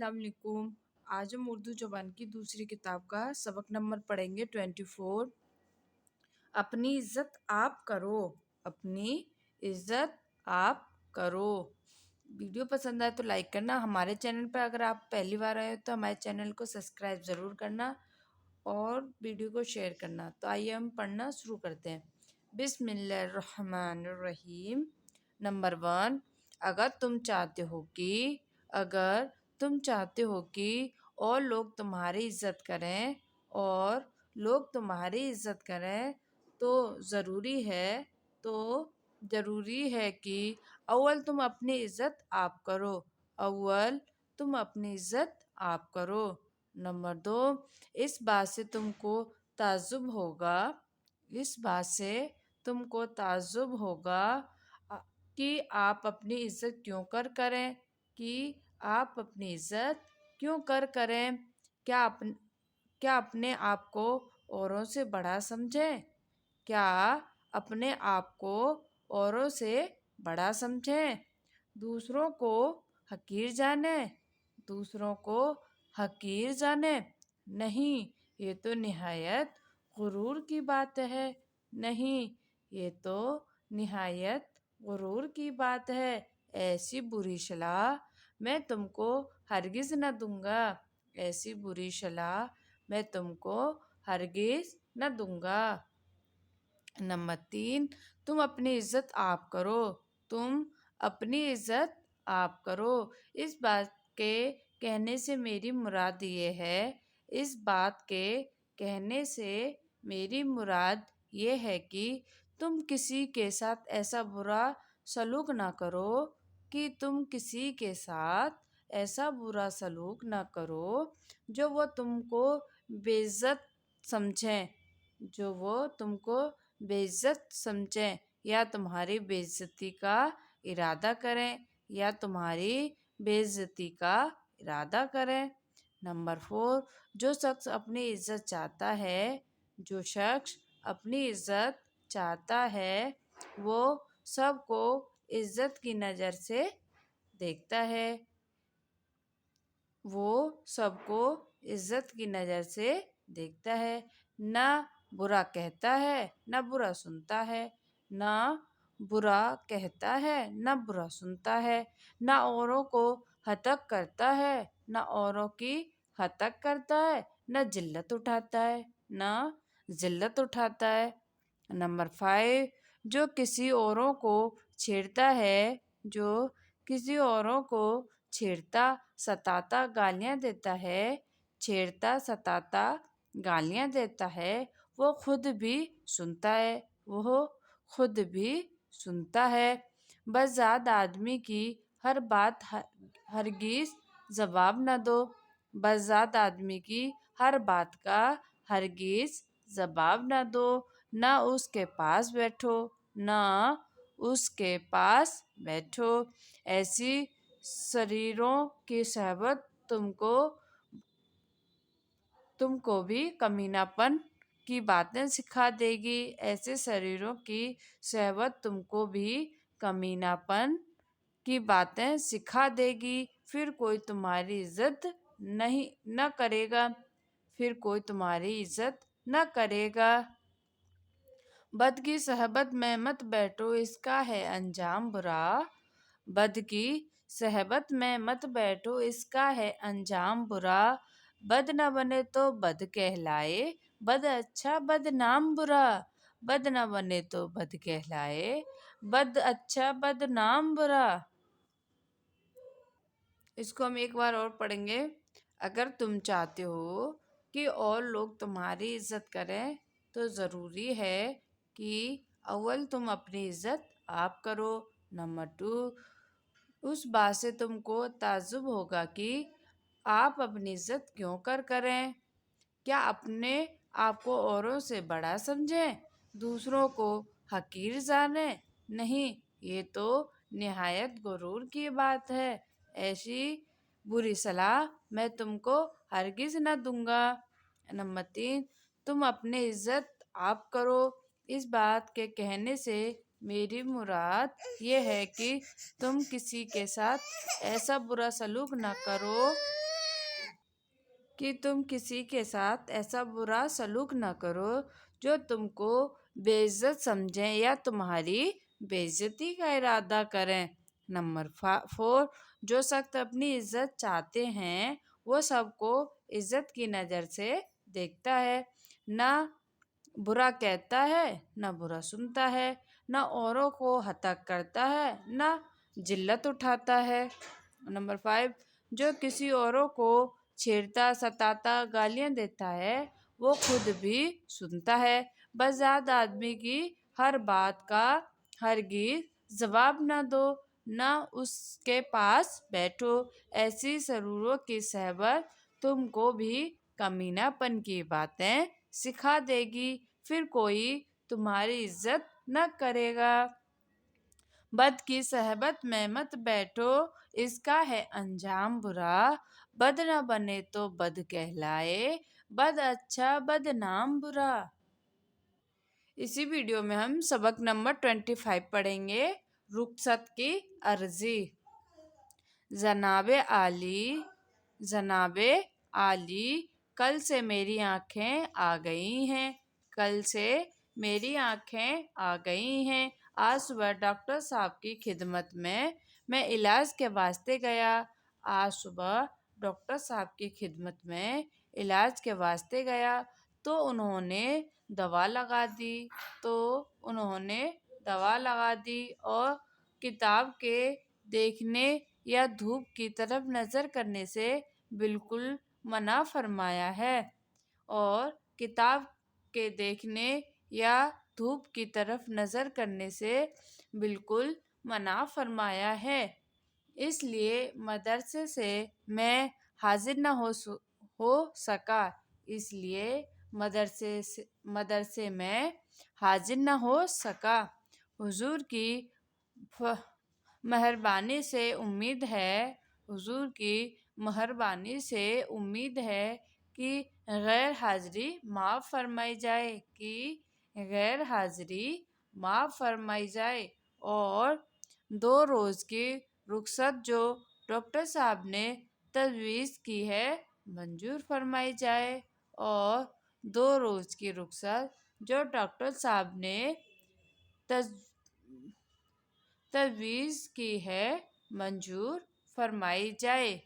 السلام علیکم۔ آج ہم اردو زبان کی دوسری کتاب کا سبق نمبر پڑھیں گے 24۔ اپنی عزت آپ کرو، اپنی عزت آپ کرو۔ ویڈیو پسند آئے تو لائک کرنا، ہمارے چینل پر اگر آپ پہلی بار آئے ہو تو ہمارے چینل کو سبسکرائب ضرور کرنا اور ویڈیو کو شیئر کرنا۔ تو آئیے ہم پڑھنا شروع کرتے ہیں۔ بسم اللہ الرحمن الرحیم۔ نمبر 1، اگر تم چاہتے ہو کہ اور لوگ تمہاری عزت کریں تو ضروری ہے کہ اول تم اپنی عزت آپ کرو۔ نمبر 2، اس بات سے تم کو تعجب ہوگا کہ آپ اپنی عزت کیوں کریں؟ کیا اپنے آپ کو اوروں سے بڑا سمجھیں؟ دوسروں کو حقیر جانیں؟ نہیں، یہ تو نہایت غرور کی بات ہے۔ ایسی بری صلاح میں تم کو ہرگز نہ دوں گا۔ نمبر 3، تم اپنی عزت آپ کرو۔ اس بات کے کہنے سے میری مراد یہ ہے کہ تم کسی کے ساتھ ایسا برا سلوک نہ کرو جو وہ تم کو بے عزت سمجھیں یا تمہاری بے عزتی کا ارادہ کریں۔ نمبر 4، جو شخص اپنی عزت چاہتا ہے وہ سب کو عزت کی نظر سے دیکھتا ہے، نہ برا کہتا ہے نہ برا سنتا ہے، نہ اوروں کو ہتک کرتا ہے نہ ذلت اٹھاتا ہے۔ نمبر 5، جو کسی اوروں کو چھیڑتا ستاتا گالیاں دیتا ہے وہ خود بھی سنتا ہے۔ بدذات آدمی کی ہر بات ہرگز جواب نہ دو، نہ اس کے پاس بیٹھو۔ ایسی شریروں کی صحبت تم کو بھی کمینہ پن کی باتیں سکھا دے گی، پھر کوئی تمہاری عزت نہ کرے گا۔ بد کی صحبت میں مت بیٹھو، اس کا ہے انجام برا۔ بد نہ بنے تو بد کہلائے، بد اچھا بدنام برا۔ اس کو ہم ایک بار اور پڑھیں گے۔ اگر تم چاہتے ہو کہ اور لوگ تمہاری عزت کریں تو ضروری ہے کہ اول تم اپنی عزت آپ کرو۔ نمبر 2، اس بات سے تم کو تعجب ہوگا کہ آپ اپنی عزت کیوں کریں؟ کیا اپنے آپ کو اوروں سے بڑا سمجھیں؟ دوسروں کو حقیر جانیں؟ نہیں، یہ تو نہایت غرور کی بات ہے۔ ایسی بری صلاح میں تم کو ہرگز نہ دوں گا۔ نمبر 3، تم اپنی عزت آپ کرو۔ اس بات کے کہنے سے میری مراد یہ ہے کہ تم کسی کے ساتھ ایسا برا سلوک نہ کرو کہ تم کسی کے ساتھ ایسا برا سلوک نہ کرو جو تم کو بے عزت سمجھیں یا تمہاری بے عزتی کا ارادہ کریں۔ نمبر 4، جو سخت اپنی عزت چاہتے ہیں وہ سب کو عزت کی نظر سے دیکھتا ہے، نہ برا کہتا ہے نہ برا سنتا ہے، نہ اوروں کو ہتک کرتا ہے نہ ذلت اٹھاتا ہے۔ نمبر 5، جو کسی اوروں کو چھیڑتا، ستاتا، گالیاں دیتا ہے وہ خود بھی سنتا ہے۔ بس ذات آدمی کی ہر بات کا ہرگز جواب نہ دو، نہ اس کے پاس بیٹھو، ایسی سروروں کی صحبت تم کو بھی کمینہ پن کی باتیں سکھا دے گی، پھر کوئی تمہاری عزت نہ کرے گا۔ بد کی صحبت میں مت بیٹھو، اس کا ہے انجام برا، بد نہ بنے تو بد کہلائے، بد اچھا بدنام برا۔ اسی ویڈیو میں ہم سبق نمبر 25 پڑھیں گے، رخصت کی عرضی۔ جناب عالی، جناب عالی، کل سے میری آنکھیں آ گئی ہیں، کل سے میری آنکھیں آ گئی ہیں۔ آج صبح ڈاکٹر صاحب کی خدمت میں علاج کے واسطے گیا، آج صبح ڈاکٹر صاحب کی خدمت میں علاج کے واسطے گیا تو انہوں نے دوا لگا دی اور کتاب کے دیکھنے یا دھوپ کی طرف نظر کرنے سے بالکل منع فرمایا ہے، اور کتاب کے دیکھنے یا دھوپ کی طرف نظر کرنے سے بالکل منع فرمایا ہے۔ اس لیے مدرسے سے میں حاضر نہ ہو سکا، اس لیے مدرسے میں حاضر نہ ہو سکا۔ حضور کی مہربانی سے امید ہے کہ غیر حاضری معاف فرمائی جائے اور 2 روز کی رخصت جو ڈاکٹر صاحب نے تجویز کی ہے منظور فرمائی جائے، اور 2 روز کی رخصت جو ڈاکٹر صاحب نے تجویز کی ہے منظور فرمائی جائے۔